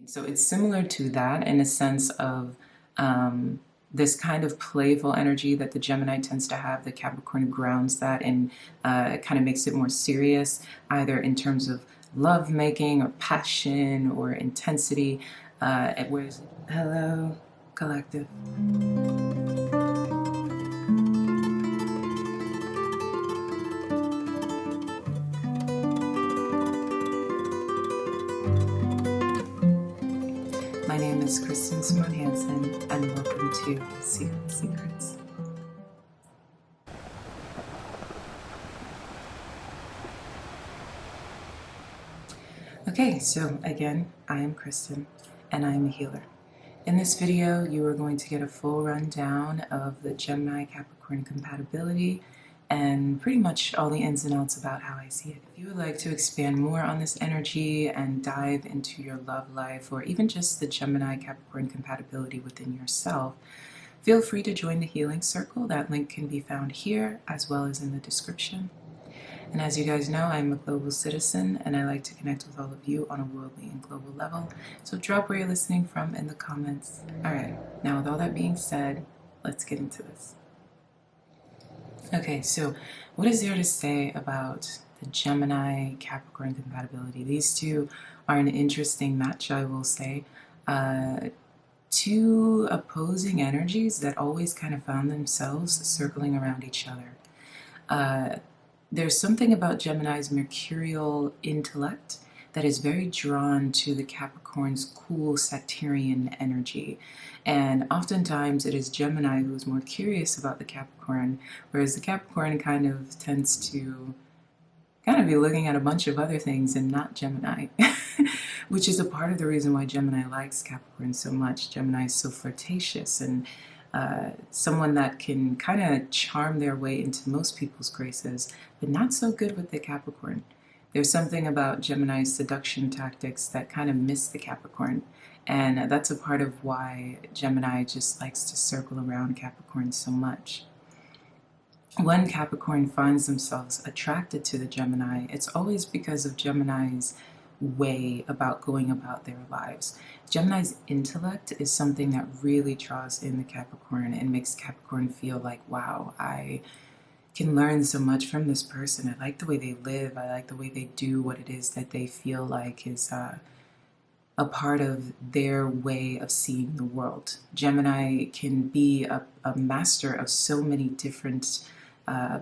So it's similar to that in a sense of this kind of playful energy that the Gemini tends to have. The Capricorn grounds that and kind of makes it more serious, either in terms of love making or passion or intensity. Whereas, hello, collective. My name is Kristen Simone Hansen, and welcome to Seagoat Secrets. Okay, so again, I am Kristen, and I am a healer. In this video, you are going to get a full rundown of the Gemini Capricorn compatibility and pretty much all the ins and outs about how I see it. If you would like to expand more on this energy and dive into your love life, or even just the Gemini Capricorn compatibility within yourself, feel free to join the healing circle. That link can be found here as well as in the description. And as you guys know, I'm a global citizen and I like to connect with all of you on a worldly and global level. So drop where you're listening from in the comments. Alright, now with all that being said, let's get into this. Okay, so what is there to say about the Gemini Capricorn compatibility? These two are an interesting match, I will say. Two opposing energies that always kind of found themselves circling around each other. There's something about Gemini's mercurial intellect that is very drawn to the Capricorn's cool Saturnian energy. And oftentimes it is Gemini who is more curious about the Capricorn, whereas the Capricorn kind of tends to be looking at a bunch of other things and not Gemini, which is a part of the reason why Gemini likes Capricorn so much. Gemini is so flirtatious and someone that can kind of charm their way into most people's graces, but not so good with the Capricorn. There's something about Gemini's seduction tactics that kind of miss the Capricorn, and that's a part of why Gemini just likes to circle around Capricorn so much. When Capricorn finds themselves attracted to the Gemini, it's always because of Gemini's way about going about their lives. Gemini's intellect is something that really draws in the Capricorn and makes Capricorn feel like, wow, I can learn so much from this person. I like the way they live. I like the way they do what it is that they feel like is a part of their way of seeing the world. Gemini can be a master of so many different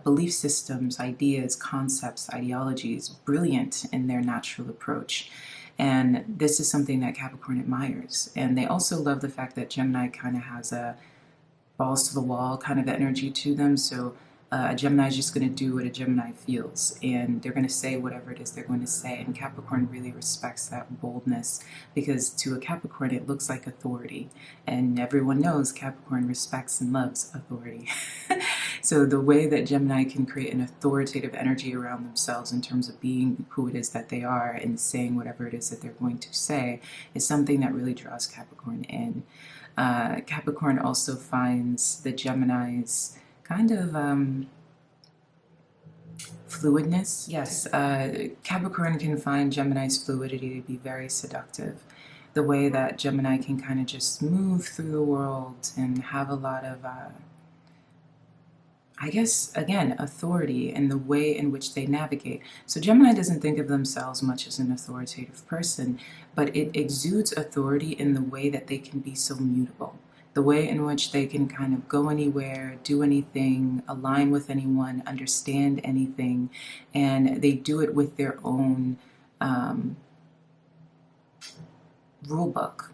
belief systems, ideas, concepts, ideologies, brilliant in their natural approach. And this is something that Capricorn admires. And they also love the fact that Gemini kind of has a balls to the wall kind of energy to them. So a Gemini is just going to do what a Gemini feels, and they're going to say whatever it is they're going to say. And Capricorn really respects that boldness, because to a Capricorn it looks like authority, and everyone knows Capricorn respects and loves authority. So the way that Gemini can create an authoritative energy around themselves in terms of being who it is that they are and saying whatever it is that they're going to say is something that really draws Capricorn in. Capricorn also finds the Gemini's kind of fluidness. Yes, Capricorn can find Gemini's fluidity to be very seductive. The way that Gemini can kind of just move through the world and have a lot of, I guess, again, authority in the way in which they navigate. So Gemini doesn't think of themselves much as an authoritative person, but it exudes authority in the way that they can be so mutable. The way in which they can kind of go anywhere, do anything, align with anyone, understand anything, and they do it with their own rule book.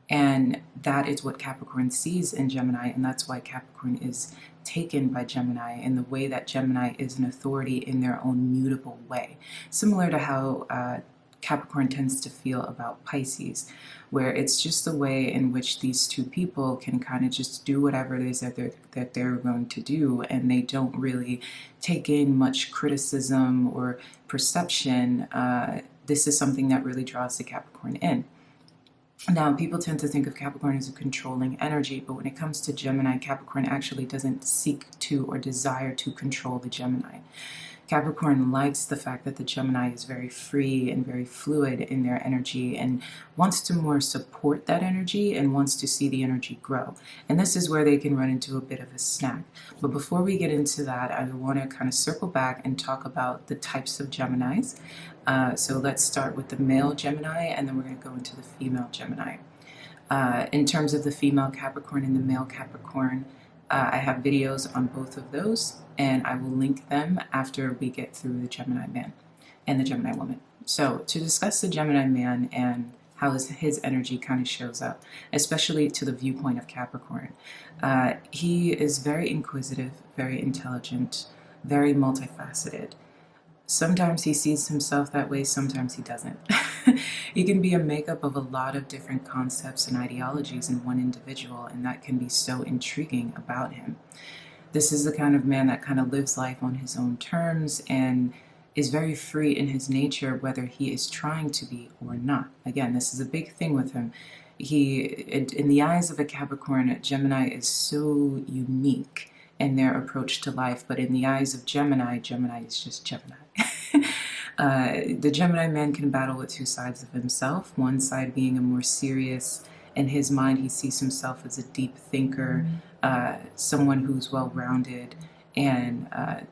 And that is what Capricorn sees in Gemini, and that's why Capricorn is taken by Gemini in the way that Gemini is an authority in their own mutable way. Similar to how Capricorn tends to feel about Pisces, where it's just the way in which these two people can kind of just do whatever it is that they're going to do, and they don't really take in much criticism or perception. This is something that really draws the Capricorn in. Now, people tend to think of Capricorn as a controlling energy, but when it comes to Gemini, Capricorn actually doesn't seek to or desire to control the Gemini. Capricorn likes the fact that the Gemini is very free and very fluid in their energy and wants to more support that energy and wants to see the energy grow. And this is where they can run into a bit of a snag. But before we get into that, I want to kind of circle back and talk about the types of Geminis. So let's start with the male Gemini, and then we're going to go into the female Gemini. In terms of the female Capricorn and the male Capricorn, I have videos on both of those, and I will link them after we get through the Gemini man and the Gemini woman. So to discuss the Gemini man and how his energy kind of shows up, especially to the viewpoint of Capricorn. He is very inquisitive, very intelligent, very multifaceted. Sometimes he sees himself that way, sometimes he doesn't. He can be a makeup of a lot of different concepts and ideologies in one individual, and that can be so intriguing about him. This is the kind of man that kind of lives life on his own terms and is very free in his nature, whether he is trying to be or not. Again, this is a big thing with him. In the eyes of a Capricorn, Gemini is so unique in their approach to life, but in the eyes of Gemini, Gemini is just Gemini. The Gemini man can battle with two sides of himself, one side being a more serious. In his mind, he sees himself as a deep thinker, someone who's well-rounded, and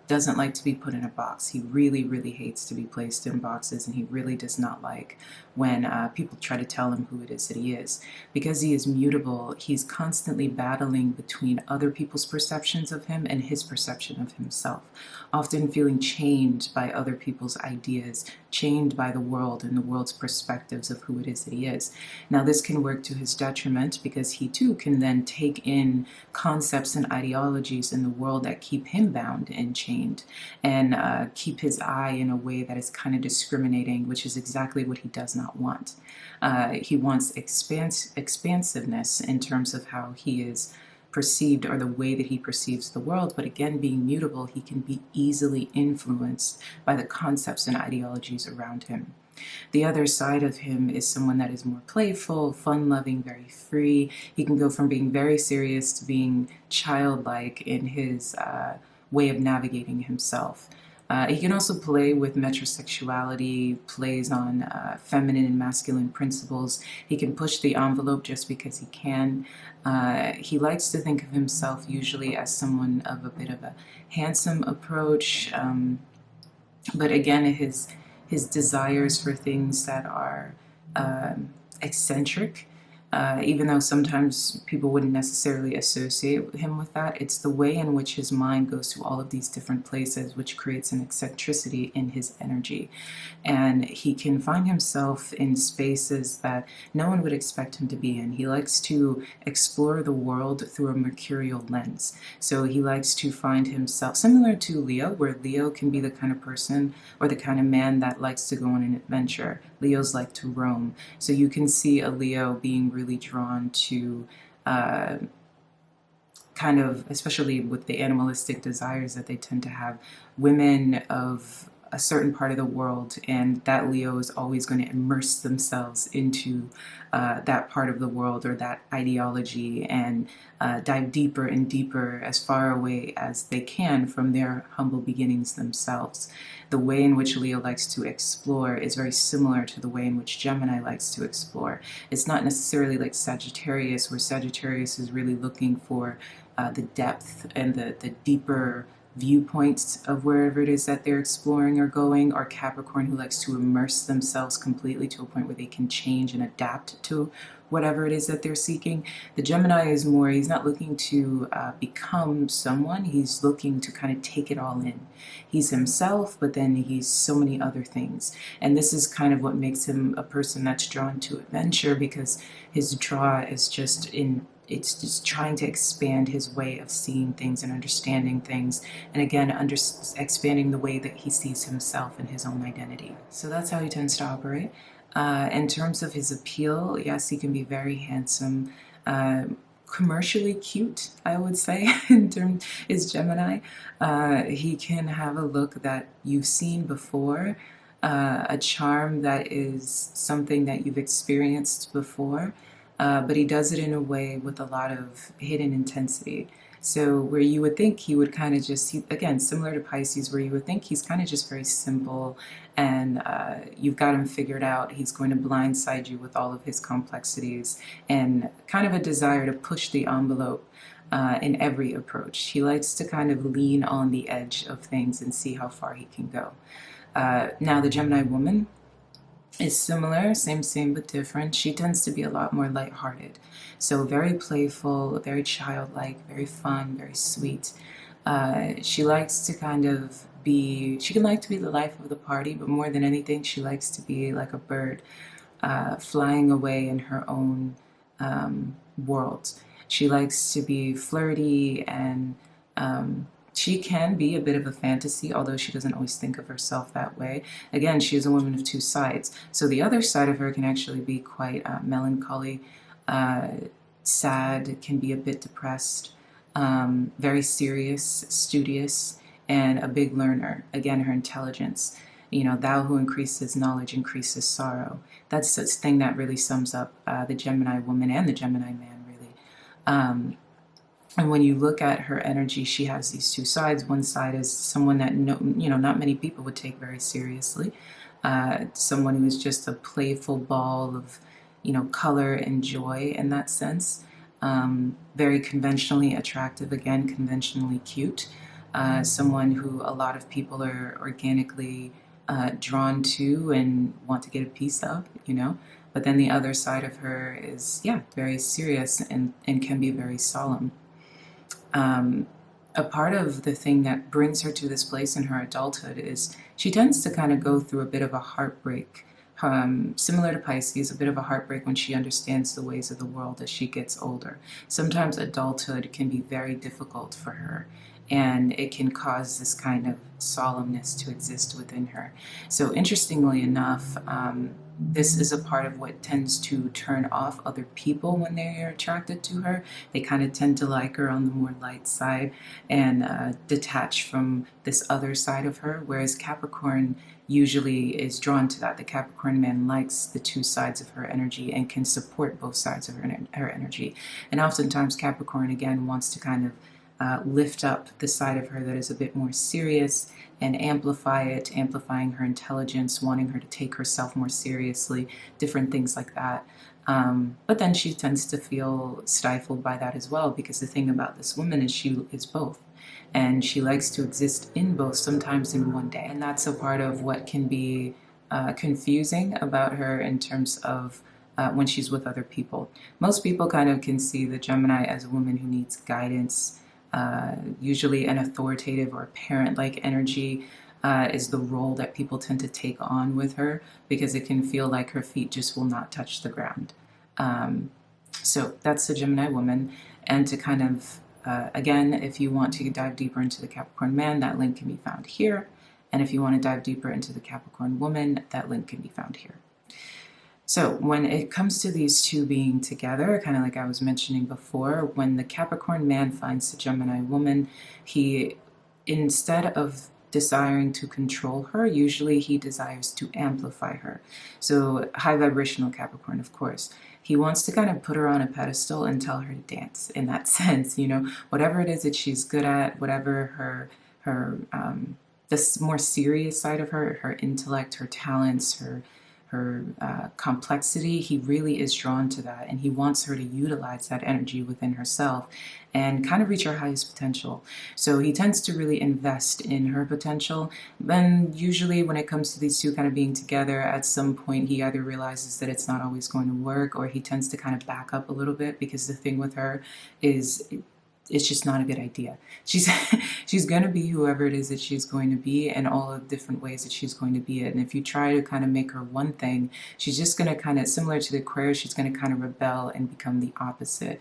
doesn't like to be put in a box. He really, really hates to be placed in boxes, and he really does not like when people try to tell him who it is that he is. Because he is mutable, he's constantly battling between other people's perceptions of him and his perception of himself, often feeling chained by other people's ideas, chained by the world and the world's perspectives of who it is that he is. Now, this can work to his detriment because he too can then take in concepts and ideologies in the world that keep him bound and chained, and keep his eye in a way that is kind of discriminating, which is exactly what he does not want. He wants expansiveness in terms of how he is perceived or the way that he perceives the world, but again, being mutable, he can be easily influenced by the concepts and ideologies around him. The other side of him is someone that is more playful, fun-loving, very free. He can go from being very serious to being childlike in his way of navigating himself. He can also play with metrosexuality, plays on feminine and masculine principles. He can push the envelope just because he can. He likes to think of himself usually as someone of a bit of a handsome approach, but again, his desires for things that are eccentric, even though sometimes people wouldn't necessarily associate him with that, it's the way in which his mind goes to all of these different places which creates an eccentricity in his energy. And he can find himself in spaces that no one would expect him to be in. He likes to explore the world through a mercurial lens. So he likes to find himself, similar to Leo, where Leo can be the kind of person or the kind of man that likes to go on an adventure. Leos like to roam. So you can see a Leo being really drawn to kind of, especially with the animalistic desires that they tend to have, women of a certain part of the world, and that Leo is always going to immerse themselves into that part of the world or that ideology and dive deeper and deeper as far away as they can from their humble beginnings themselves. The way in which Leo likes to explore is very similar to the way in which Gemini likes to explore. It's not necessarily like Sagittarius, where Sagittarius is really looking for the depth and the deeper viewpoints of wherever it is that they're exploring or going, or Capricorn, who likes to immerse themselves completely to a point where they can change and adapt to whatever it is that they're seeking. The Gemini is more, he's not looking to become someone, he's looking to kind of take it all in. He's himself, but then he's so many other things. And this is kind of what makes him a person that's drawn to adventure, because his draw is just it's just trying to expand his way of seeing things and understanding things, and again, expanding the way that he sees himself and his own identity. So that's how he tends to operate. In terms of his appeal, yes, he can be very handsome, commercially cute, I would say, in terms is Gemini. He can have a look that you've seen before, a charm that is something that you've experienced before. But he does it in a way with a lot of hidden intensity. So where you would think he would kind of just, again, similar to Pisces, where you would think he's kind of just very simple and you've got him figured out. He's going to blindside you with all of his complexities and kind of a desire to push the envelope in every approach. He likes to kind of lean on the edge of things and see how far he can go. Now, the Gemini woman is similar, same but different. She tends to be a lot more lighthearted. So very playful, very childlike, very fun, very sweet. She likes to kind of she can like to be the life of the party, but more than anything, she likes to be like a bird flying away in her own world. She likes to be flirty and she can be a bit of a fantasy, although she doesn't always think of herself that way. Again, she is a woman of two sides. So the other side of her can actually be quite melancholy, sad, can be a bit depressed, very serious, studious, and a big learner. Again, her intelligence. You know, thou who increases knowledge increases sorrow. That's the thing that really sums up the Gemini woman and the Gemini man, really. And when you look at her energy, she has these two sides. One side is someone that not many people would take very seriously. Someone who is just a playful ball of color and joy in that sense. Very conventionally attractive, again, conventionally cute. Someone who a lot of people are organically drawn to and want to get a piece of, But then the other side of her is, very serious and can be very solemn. A part of the thing that brings her to this place in her adulthood is she tends to kind of go through a bit of a heartbreak, similar to Pisces, a bit of a heartbreak when she understands the ways of the world as she gets older. Sometimes adulthood can be very difficult for her, and it can cause this kind of solemnness to exist within her. So interestingly enough, this is a part of what tends to turn off other people when they are attracted to her. They kind of tend to like her on the more light side and detach from this other side of her, whereas Capricorn usually is drawn to that. The Capricorn man likes the two sides of her energy and can support both sides of her energy. And oftentimes Capricorn, again, wants to kind of lift up the side of her that is a bit more serious and amplify it, amplifying her intelligence, wanting her to take herself more seriously, different things like that. But then she tends to feel stifled by that as well, because the thing about this woman is she is both. And she likes to exist in both, sometimes in one day. And that's a part of what can be confusing about her in terms of when she's with other people. Most people kind of can see the Gemini as a woman who needs guidance, usually an authoritative or parent-like energy is the role that people tend to take on with her, because it can feel like her feet just will not touch the ground. So that's the Gemini woman. And to kind of, again, if you want to dive deeper into the Capricorn man, that link can be found here. And if you want to dive deeper into the Capricorn woman, that link can be found here. So when it comes to these two being together, kind of like I was mentioning before, when the Capricorn man finds the Gemini woman, he, instead of desiring to control her, usually he desires to amplify her. So high vibrational Capricorn, of course. He wants to kind of put her on a pedestal and tell her to dance in that sense, whatever it is that she's good at, whatever her this more serious side of her intellect, her talents, her complexity, he really is drawn to that, and he wants her to utilize that energy within herself and kind of reach her highest potential. So he tends to really invest in her potential. Then usually when it comes to these two kind of being together, at some point he either realizes that it's not always going to work, or he tends to kind of back up a little bit, because the thing with her is it's just not a good idea. She's going to be whoever it is that she's going to be, and all of the different ways that she's going to be it. And if you try to kind of make her one thing, she's just going to kind of, similar to the Aquarius, she's going to kind of rebel and become the opposite.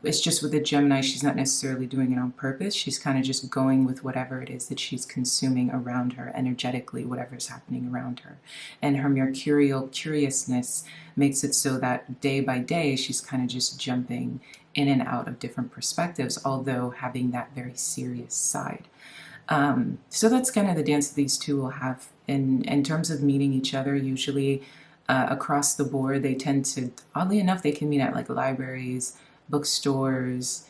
It's just with the Gemini, she's not necessarily doing it on purpose. She's kind of just going with whatever it is that she's consuming around her, energetically, whatever's happening around her. And her mercurial curiousness makes it so that day by day, she's kind of just jumping in and out of different perspectives, although having that very serious side. So that's kind of the dance that these two will have in terms of meeting each other. Usually across the board, they tend to, oddly enough, they can meet at like libraries, bookstores,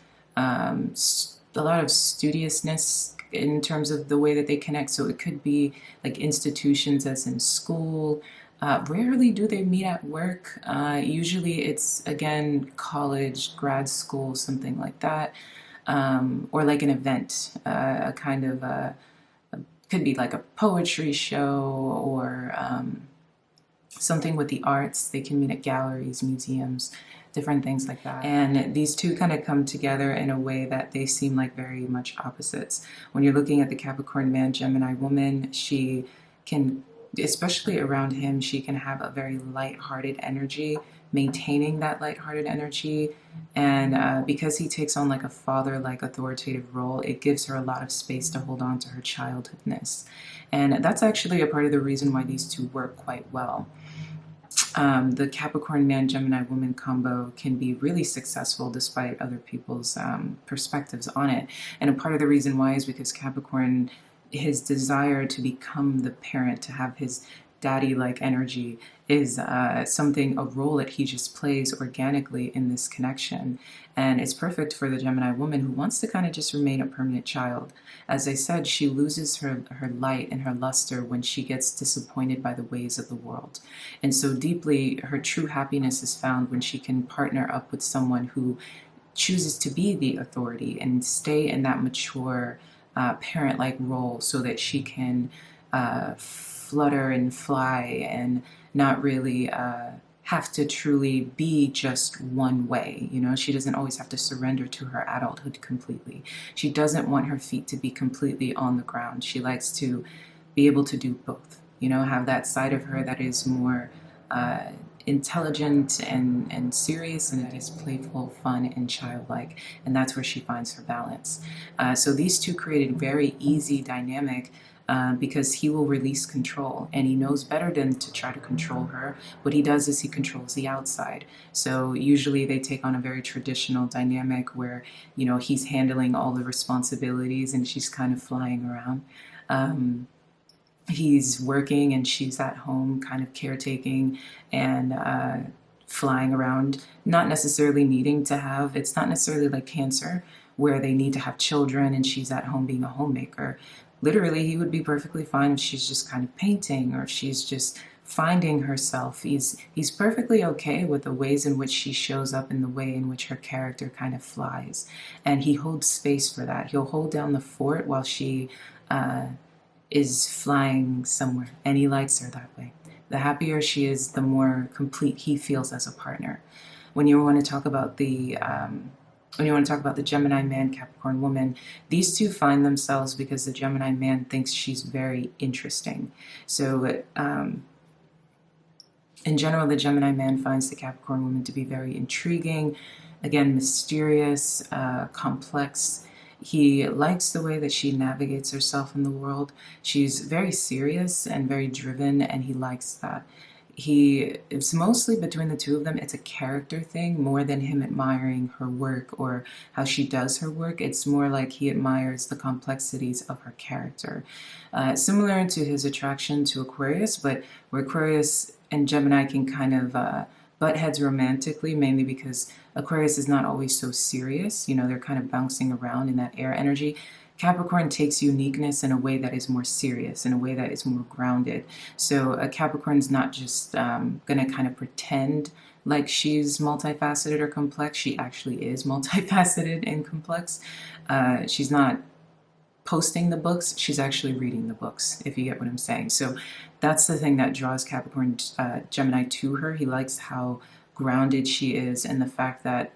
a lot of studiousness in terms of the way that they connect. So it could be like institutions, as in school. Rarely do they meet at work. Usually it's, again, college, grad school, something like that. Or like an event, a kind of could be like a poetry show, or something with the arts. They can meet at galleries, museums, different things like that. And these two kind of come together in a way that they seem like very much opposites. When you're looking at the Capricorn man, Gemini woman, she can, especially around him, she can have a very light-hearted energy, maintaining that light-hearted energy. And because he takes on like a father-like authoritative role, it gives her a lot of space to hold on to her childhoodness. And that's actually a part of the reason why these two work quite well. The Capricorn man, Gemini woman combo can be really successful despite other people's perspectives on it. And a part of the reason why is because Capricorn, his desire to become the parent, to have his daddy-like energy, is a role that he just plays organically in this connection. And it's perfect for the Gemini woman who wants to kind of just remain a permanent child. As I said, she loses her light and her luster when she gets disappointed by the ways of the world. And so deeply, her true happiness is found when she can partner up with someone who chooses to be the authority and stay in that mature parent-like role, so that she can flutter and fly and not really have to truly be just one way. You know, she doesn't always have to surrender to her adulthood completely. She doesn't want her feet to be completely on the ground. She likes to be able to do both, you know, have that side of her that is more intelligent and serious, and that is playful, fun, and childlike. And that's where she finds her balance. So these two created a very easy dynamic, because he will release control, and he knows better than to try to control her. What he does is he controls the outside. So usually they take on a very traditional dynamic where, you know, he's handling all the responsibilities and she's kind of flying around. He's working and she's at home kind of caretaking and flying around, not necessarily needing to have, it's not necessarily like Cancer where they need to have children and she's at home being a homemaker. Literally, he would be perfectly fine if she's just kind of painting or she's just finding herself. He's perfectly okay with the ways in which she shows up and the way in which her character kind of flies. And he holds space for that. He'll hold down the fort while she is flying somewhere, and he likes her that way. The happier she is, the more complete he feels as a partner. When you want to talk about the Gemini man, Capricorn woman, these two find themselves because the Gemini man thinks she's very interesting. So in general, the Gemini man finds the Capricorn woman to be very intriguing, again, mysterious, complex. He likes the way that she navigates herself in the world. She's very serious and very driven, and he likes that. It's mostly between the two of them, it's a character thing more than him admiring her work or how she does her work. It's more like he admires the complexities of her character. Similar to his attraction to Aquarius, but where Aquarius and Gemini can kind of butt heads romantically, mainly because Aquarius is not always so serious. You know, they're kind of bouncing around in that air energy. Capricorn takes uniqueness in a way that is more serious, in a way that is more grounded. So a Capricorn's not just going to kind of pretend like she's multifaceted or complex. She actually is multifaceted and complex. She's not posting the books, she's actually reading the books, if you get what I'm saying. So that's the thing that draws Capricorn Gemini to her. He likes how grounded she is, and the fact that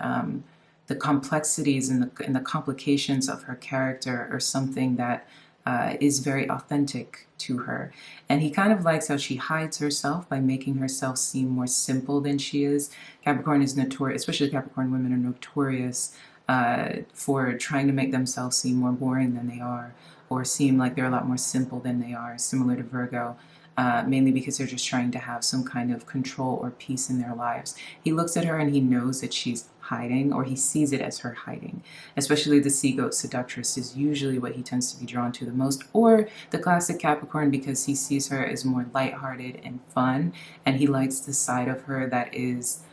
the complexities and the complications of her character are something that is very authentic to her. And he kind of likes how she hides herself by making herself seem more simple than she is. Capricorn is notorious, especially Capricorn women are notorious for trying to make themselves seem more boring than they are, or seem like they're a lot more simple than they are, similar to Virgo. Mainly because they're just trying to have some kind of control or peace in their lives. He looks at her and he knows that she's hiding, or he sees it as her hiding. Especially the SeaGoat seductress is usually what he tends to be drawn to the most, or the classic Capricorn, because he sees her as more lighthearted and fun, and he likes the side of her that is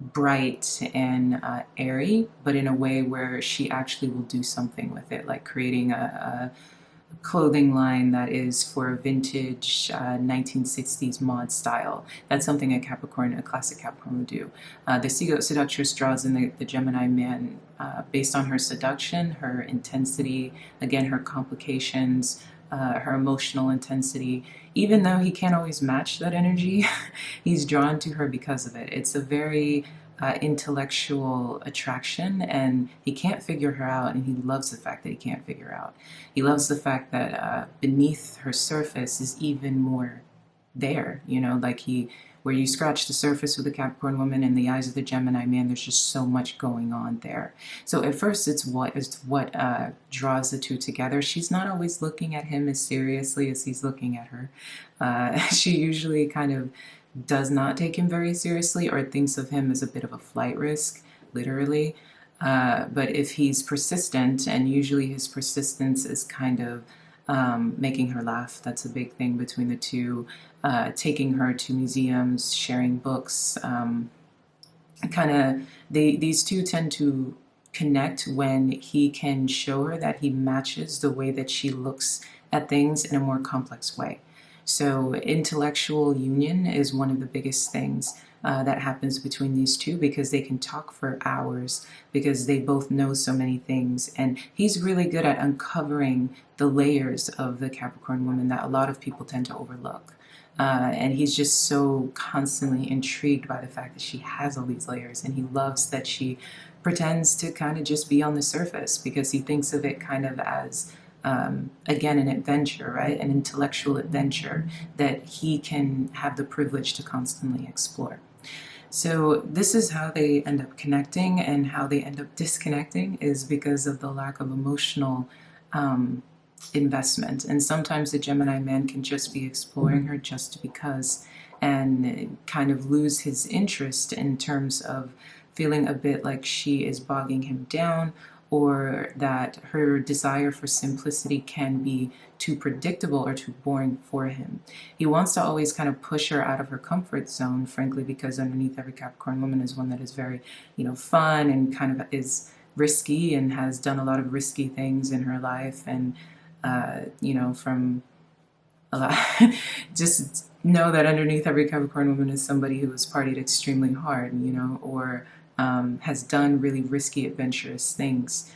bright and airy, but in a way where she actually will do something with it, like creating a clothing line that is for a vintage 1960s mod style. That's something a Capricorn, a classic Capricorn would do. The SeaGoat seductress draws in the Gemini man based on her seduction, her intensity, again, her complications, her emotional intensity. Even though he can't always match that energy, he's drawn to her because of it. It's a very intellectual attraction, and he can't figure her out, and he loves the fact that he can't figure out. He loves the fact that beneath her surface is even more there, you know, like where you scratch the surface with a Capricorn woman in the eyes of the Gemini man, there's just so much going on there. So at first it's what draws the two together. She's not always looking at him as seriously as he's looking at her. She usually kind of does not take him very seriously or thinks of him as a bit of a flight risk, literally. But if he's persistent, and usually his persistence is kind of making her laugh, that's a big thing between the two, taking her to museums, sharing books, these two tend to connect when he can show her that he matches the way that she looks at things in a more complex way. So intellectual union is one of the biggest things that happens between these two, because they can talk for hours, because they both know so many things. And he's really good at uncovering the layers of the Capricorn woman that a lot of people tend to overlook. And he's just so constantly intrigued by the fact that she has all these layers, and he loves that she pretends to kind of just be on the surface, because he thinks of it kind of as again, an adventure, right? An intellectual adventure that he can have the privilege to constantly explore. So this is how they end up connecting, and how they end up disconnecting is because of the lack of emotional investment. And sometimes the Gemini man can just be exploring her just because, and kind of lose his interest in terms of feeling a bit like she is bogging him down, or that her desire for simplicity can be too predictable or too boring for him. He wants to always kind of push her out of her comfort zone, frankly, because underneath every Capricorn woman is one that is very, fun, and kind of is risky, and has done a lot of risky things in her life, and from a lot, just know that underneath every Capricorn woman is somebody who has partied extremely hard, or has done really risky, adventurous things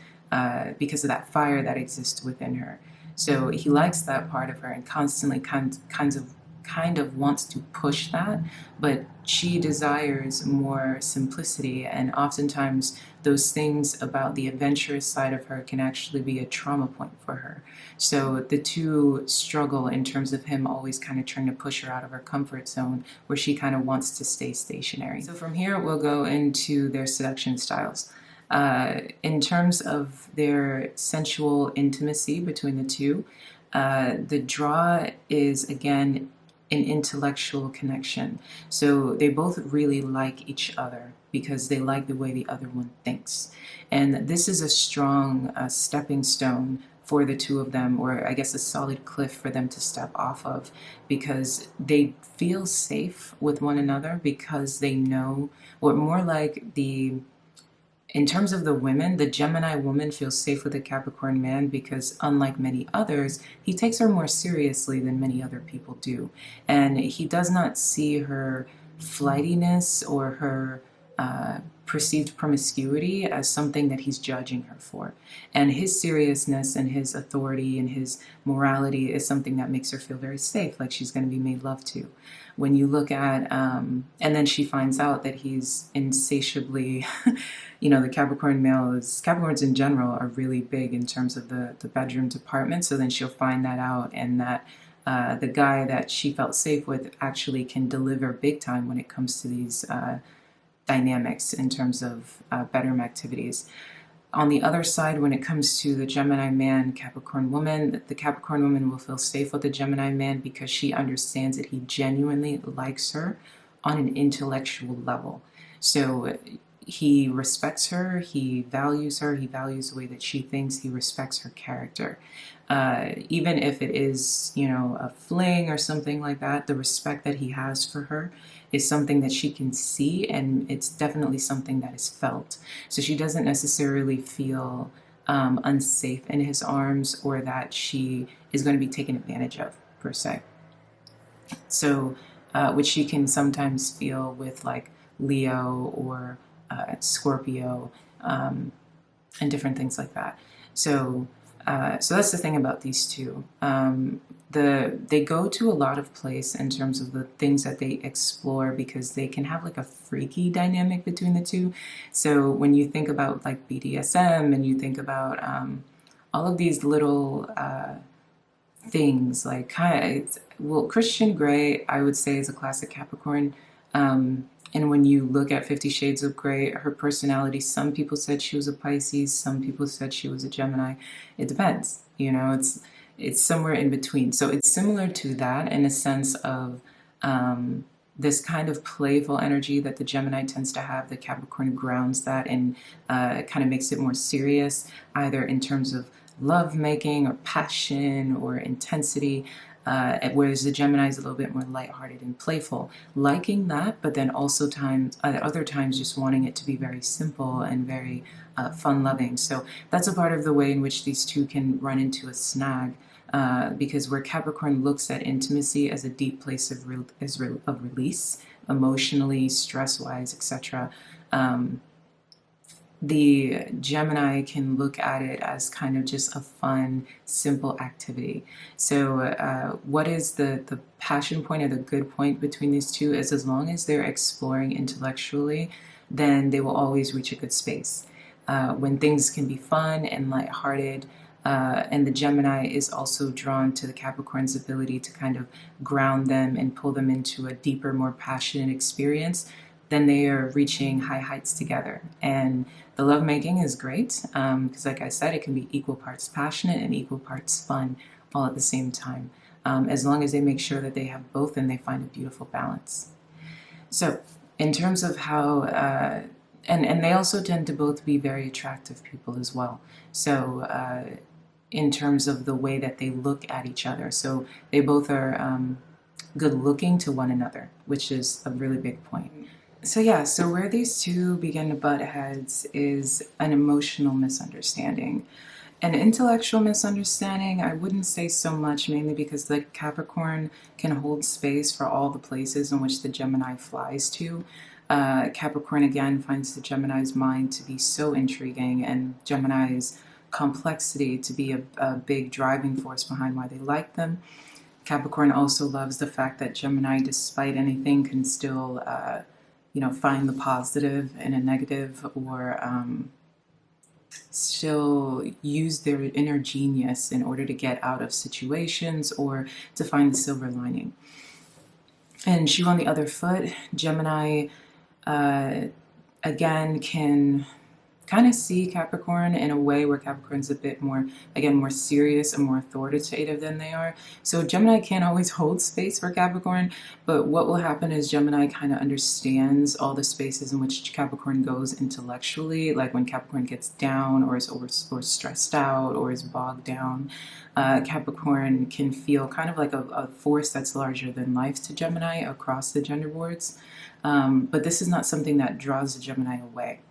because of that fire that exists within her. So he likes that part of her, and constantly kind of wants to push that, but she desires more simplicity, and oftentimes those things about the adventurous side of her can actually be a trauma point for her. So the two struggle in terms of him always kind of trying to push her out of her comfort zone, where she kind of wants to stay stationary. So from here we'll go into their seduction styles. In terms of their sensual intimacy between the two, the draw is, again, an intellectual connection. So they both really like each other because they like the way the other one thinks. And this is a strong stepping stone for the two of them, or I guess a solid cliff for them to step off of, because they feel safe with one another, because they know, or more like in terms of the women, the Gemini woman feels safe with a Capricorn man because, unlike many others, he takes her more seriously than many other people do. And he does not see her flightiness or her perceived promiscuity as something that he's judging her for. And his seriousness and his authority and his morality is something that makes her feel very safe, like she's going to be made love to. When you look at, and then she finds out that he's insatiably, the Capricorn Capricorns in general are really big in terms of the bedroom department. So then she'll find that out, and that the guy that she felt safe with actually can deliver big time when it comes to these dynamics in terms of bedroom activities. On the other side, when it comes to the Gemini man, Capricorn woman, the Capricorn woman will feel safe with the Gemini man because she understands that he genuinely likes her on an intellectual level. So he respects her, he values the way that she thinks, he respects her character. Even if it is, a fling or something like that, the respect that he has for her is something that she can see, and it's definitely something that is felt. So she doesn't necessarily feel unsafe in his arms, or that she is going to be taken advantage of, per se. So, which you can sometimes feel with like Leo or Scorpio, and different things like that. So, so that's the thing about these two. They go to a lot of place in terms of the things that they explore, because they can have like a freaky dynamic between the two. So when you think about like BDSM, and you think about all of these little things, like kind of, well, Christian Grey, I would say, is a classic Capricorn. And when you look at 50 Shades of Grey, her personality, some people said she was a Pisces, some people said she was a Gemini. It depends, you know, it's somewhere in between. So it's similar to that, in a sense of this kind of playful energy that the Gemini tends to have. The Capricorn grounds that, and kind of makes it more serious, either in terms of love making or passion or intensity, whereas the Gemini is a little bit more lighthearted and playful, liking that, but then also other times just wanting it to be very simple and very fun-loving. So that's a part of the way in which these two can run into a snag, because where Capricorn looks at intimacy as a deep place of release, emotionally, stress-wise, etc., the Gemini can look at it as kind of just a fun, simple activity. So what is the passion point, or the good point between these two, is as long as they're exploring intellectually, then they will always reach a good space. When things can be fun and lighthearted, and the Gemini is also drawn to the Capricorn's ability to kind of ground them and pull them into a deeper, more passionate experience, then they are reaching high heights together. And the lovemaking is great, because like I said, it can be equal parts passionate and equal parts fun, all at the same time, as long as they make sure that they have both and they find a beautiful balance. So in terms of how, and they also tend to both be very attractive people as well. So in terms of the way that they look at each other, so they both are good looking to one another, which is a really big point. So yeah, so where these two begin to butt heads is an emotional misunderstanding. An intellectual misunderstanding, I wouldn't say so much, mainly because the Capricorn can hold space for all the places in which the Gemini flies to. Capricorn, again, finds the Gemini's mind to be so intriguing, and Gemini's complexity to be a big driving force behind why they like them. Capricorn also loves the fact that Gemini, despite anything, can still find the positive in a negative, or still use their inner genius in order to get out of situations or to find the silver lining. And shoe on the other foot, Gemini, again, can kind of see Capricorn in a way where Capricorn's a bit more, again, more serious and more authoritative than they are. So Gemini can't always hold space for Capricorn, but what will happen is Gemini kind of understands all the spaces in which Capricorn goes intellectually, like when Capricorn gets down or is or stressed out or is bogged down. Capricorn can feel kind of like a force that's larger than life to Gemini across the gender boards, but this is not something that draws the Gemini away.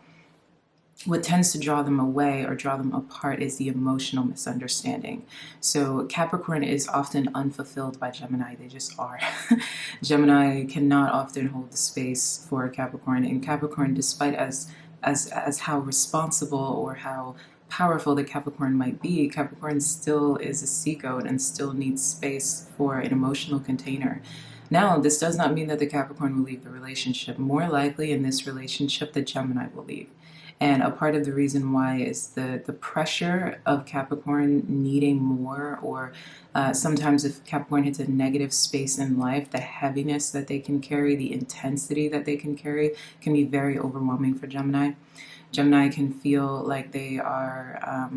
What tends to draw them away or draw them apart is the emotional misunderstanding. So Capricorn is often unfulfilled by Gemini. They just are. Gemini cannot often hold the space for Capricorn. And Capricorn, despite as how responsible or how powerful the Capricorn might be, Capricorn still is a SeaGoat and still needs space for an emotional container. Now, this does not mean that the Capricorn will leave the relationship. More likely in this relationship, the Gemini will leave. And a part of the reason why is the pressure of Capricorn needing more, or sometimes if Capricorn hits a negative space in life, the heaviness that they can carry, the intensity that they can carry, can be very overwhelming for Gemini. Gemini can feel like they are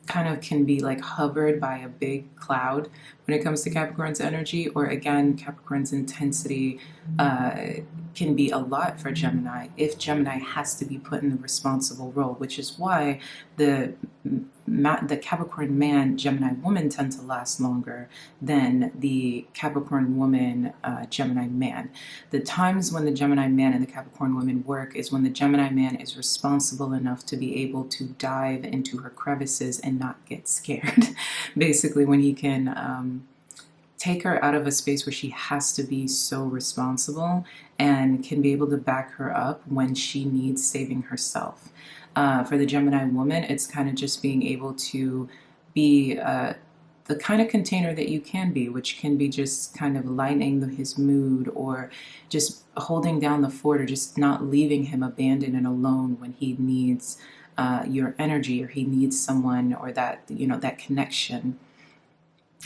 kind of can be like hovered by a big cloud when it comes to Capricorn's energy, or again, Capricorn's intensity can be a lot for Gemini if Gemini has to be put in the responsible role, which is why the Capricorn man, Gemini woman tend to last longer than the Capricorn woman, Gemini man. The times when the Gemini man and the Capricorn woman work is when the Gemini man is responsible enough to be able to dive into her crevices and not get scared. Basically, when he can take her out of a space where she has to be so responsible and can be able to back her up when she needs saving herself. For the Gemini woman, it's kind of just being able to be the kind of container that you can be, which can be just kind of lightening his mood, or just holding down the fort, or just not leaving him abandoned and alone when he needs your energy, or he needs someone, or that, that connection.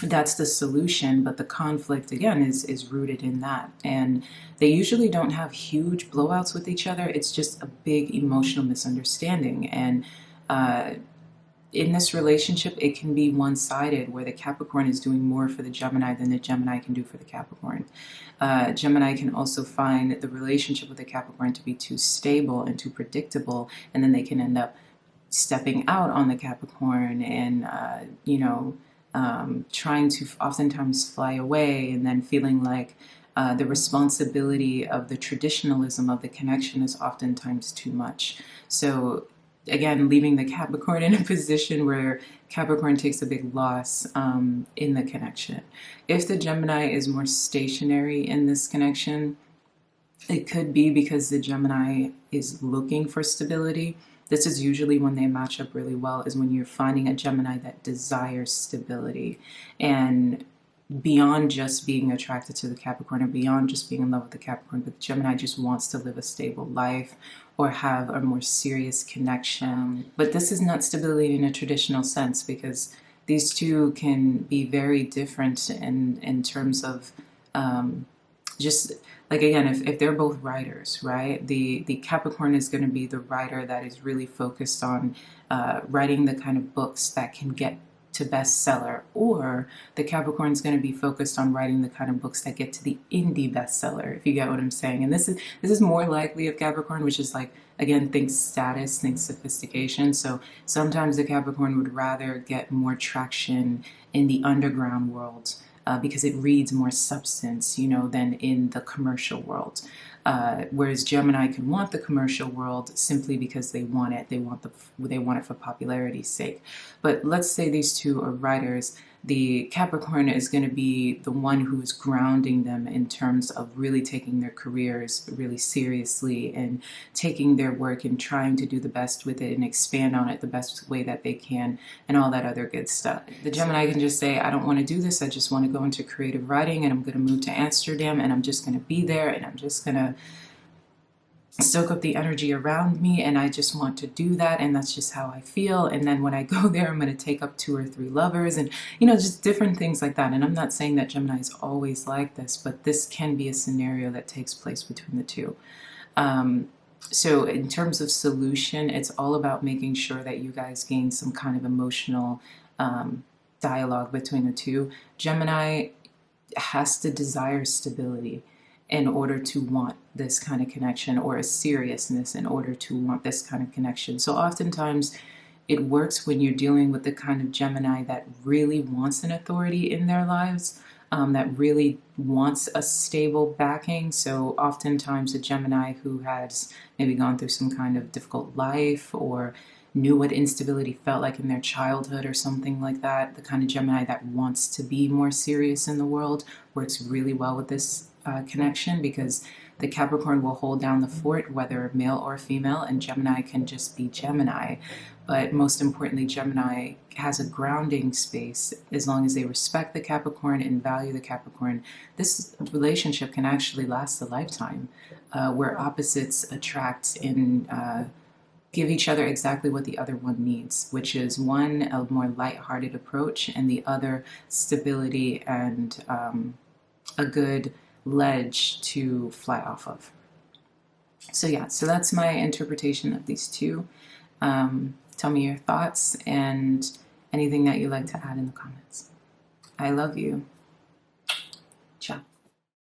That's the solution, but the conflict again is rooted in that, and they usually don't have huge blowouts with each other. It's just a big emotional misunderstanding, and in this relationship it can be one-sided, where the Capricorn is doing more for the Gemini than the Gemini can do for the Capricorn. Gemini can also find the relationship with the Capricorn to be too stable and too predictable, and then they can end up stepping out on the Capricorn and trying to oftentimes fly away, and then feeling like the responsibility of the traditionalism of the connection is oftentimes too much. So again, leaving the Capricorn in a position where Capricorn takes a big loss in the connection. If the Gemini is more stationary in this connection, it could be because the Gemini is looking for stability. This is usually when they match up really well, is when you're finding a Gemini that desires stability, and beyond just being attracted to the Capricorn, or beyond just being in love with the Capricorn, but the Gemini just wants to live a stable life or have a more serious connection. But this is not stability in a traditional sense, because these two can be very different in terms of just like, again, if they're both writers, right? The Capricorn is going to be the writer that is really focused on writing the kind of books that can get to bestseller, or the Capricorn is going to be focused on writing the kind of books that get to the indie bestseller, if you get what I'm saying. And this is more likely of Capricorn, which is like, again, think status, think sophistication. So sometimes the Capricorn would rather get more traction in the underground world, because it reads more substance, than in the commercial world. Whereas Gemini can want the commercial world simply because they want it. They want it for popularity's sake. But let's say these two are writers. The Capricorn is going to be the one who is grounding them in terms of really taking their careers really seriously, and taking their work and trying to do the best with it and expand on it the best way that they can, and all that other good stuff. The Gemini can just say, I don't want to do this. I just want to go into creative writing, and I'm going to move to Amsterdam, and I'm just going to be there, and I'm just going to soak up the energy around me, and I just want to do that, and that's just how I feel. And then when I go there, I'm going to take up 2 or 3 lovers, and just different things like that. And I'm not saying that Gemini is always like this, but this can be a scenario that takes place between the two. So in terms of solution, it's all about making sure that you guys gain some kind of emotional dialogue between the two. Gemini has to desire stability in order to want this kind of connection, or a seriousness in order to want this kind of connection. So oftentimes it works when you're dealing with the kind of Gemini that really wants an authority in their lives, that really wants a stable backing. So oftentimes a Gemini who has maybe gone through some kind of difficult life, or knew what instability felt like in their childhood or something like that, the kind of Gemini that wants to be more serious in the world, works really well with this connection, because the Capricorn will hold down the fort, whether male or female, and Gemini can just be Gemini. But most importantly, Gemini has a grounding space. As long as they respect the Capricorn and value the Capricorn, this relationship can actually last a lifetime, where opposites attract and give each other exactly what the other one needs, which is one, a more lighthearted approach, and the other, stability and a good ledge to fly off of. So yeah, so that's my interpretation of these two. Tell me your thoughts and anything that you'd like to add in the comments. I love you.